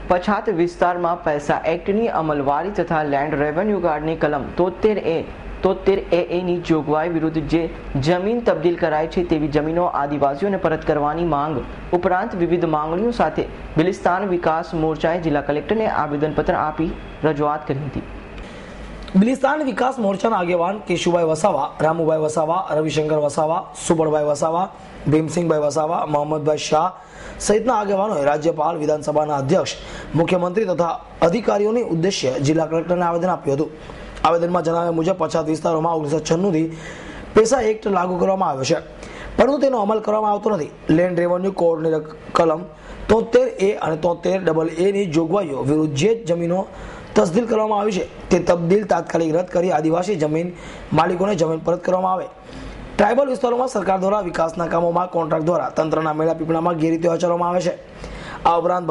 પછાત વિસ્તારમાં પૈસા એક્ટની અમલવારી તથા લેન્ડ રેવન્યુ કાર્ડની કલમ 73A ની જોગવાઈ વિરુદ્ધ જે જમીન તબદીલ કરાઈ છે તેવી જમીનો આદિવાસીઓને પરત કરવાની માંગ ઉપરાંત વિવિધ માંગણીઓ સાથે બિલિસ્તાન વિકાસ મોરચાએ જિલ્લા કલેક્ટરને આવેદનપત્ર આપી રજૂઆત કરી હતી। બિલિસ્તાન વિકાસ મોરચાના આગેવાન કેશુભાઈ વસાવા, રામુભાઈ વસાવા, રવિશંકર વસાવા, સુબળભાઈ વસાવા, ભીમસિંહભાઈ વસાવા, મોહમ્મદભાઈ શાહ સહિતના આગેવાનોએ રાજ્યપાલ, વિધાનસભાના અધ્યક્ષ, મુખ્યમંત્રી તથા અધિકારીઓની ઉદ્દેશ્ય જિલ્લા કલેક્ટરને આવેદન આપ્યું હતું। આવેદનમાં જણાવ્યા મુજબ પછાત વિસ્તારોમાં 1996 થી પૈસા એક્ટ લાગુ કરવામાં આવ્યો છે, પરંતુ તેનો અમલ કરવામાં આવતો નથી। લેન્ડ રેવન્યુ કોડની કલમ 73A અને 73AA ની જોગવાઈઓ વિરુદ્ધ જે જમીનો તસદીલ કરવામાં આવી છે તે તબદીલ તાત્કાલિક રદ કરી આદિવાસી જમીન માલિકોને જમીન પરત કરવામાં આવે। ટ્રાયબલ વિસ્તારોમાં સરકાર દ્વારા વિકાસના કામોમાં કોન્ટ્રાક્ટ દ્વારા તંત્રના મેળા પીપળામાં ગેરરીતિ આચરવામાં આવે છે। આ ઉપરાંત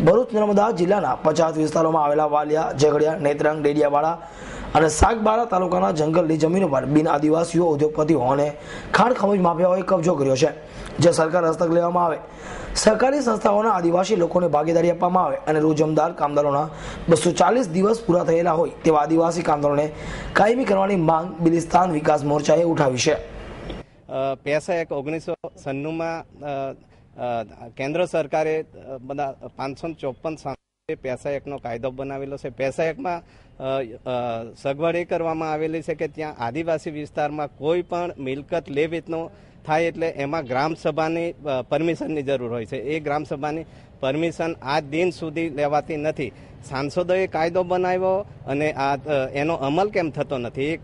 ભરૂચ નર્મદા જિલ્લાના 50 વિસ્તારોમાં આવેલા વાલિયા, ઝઘડિયા, નેત્રંગ, ડેડિયાવાડા અને સાગબારા તાલુકાના જંગલની જમીનો પર બિન આદિવાસીઓ, ઉદ્યોગપતિઓ અને ખાણ ખનીજ માફિયાઓએ કબજો કર્યો છે, જે સરકાર હસ્તક લેવામાં આવે। સરકારી સંસ્થાઓના આદિવાસી લોકોને ભાગીદારી આપવામાં આવે અને રોજમદાર કામદારોના 240 દિવસ પૂરા થયેલા હોય તેવા આદિવાસી કામદારોને કાયમી કરવાની માંગ બિલિસ્તાન વિકાસ મોરચાએ ઉઠાવી છે। પૈસા એક્ટ 1996માં કેન્દ્ર સરકારે બધા 554 પૈસા એક્ટનો કાયદો બનાવેલો છે। પૈસા એક્ટમાં સગવડ એ કરવામાં આવેલી છે કે ત્યાં આદિવાસી વિસ્તારમાં કોઈ પણ મિલકત લે વેચનો થાય એટલે એમાં ગ્રામસભાની પરમિશનની જરૂર હોય છે। એ ગ્રામસભાની પરમિશન આજ દિન સુધી લેવાતી નથી। સાંસદોએ કાયદો બનાવ્યો અને એનો અમલ કેમ થતો નથી, એક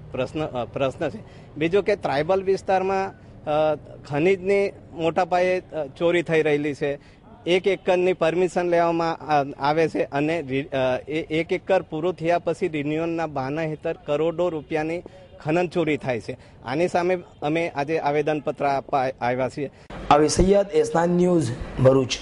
પ્રશ્ન છે। બીજું કે ટ્રાયબલ વિસ્તારમાં ખનીજની મોટા પાયે ચોરી થઈ રહેલી છે। 1 એકરની પરમિશન લેવામાં આવે છે અને 1 એકર પૂરું થયા પછી રિન્યુઅલના બહાના હેઠળ કરોડો રૂપિયાની ખનન ચોરી થાય છે। આની સામે અમે આજે આવેદનપત્ર આપવા આવ્યા છીએ। આવી સૈયદ S9 ન્યૂઝ ભરૂચ।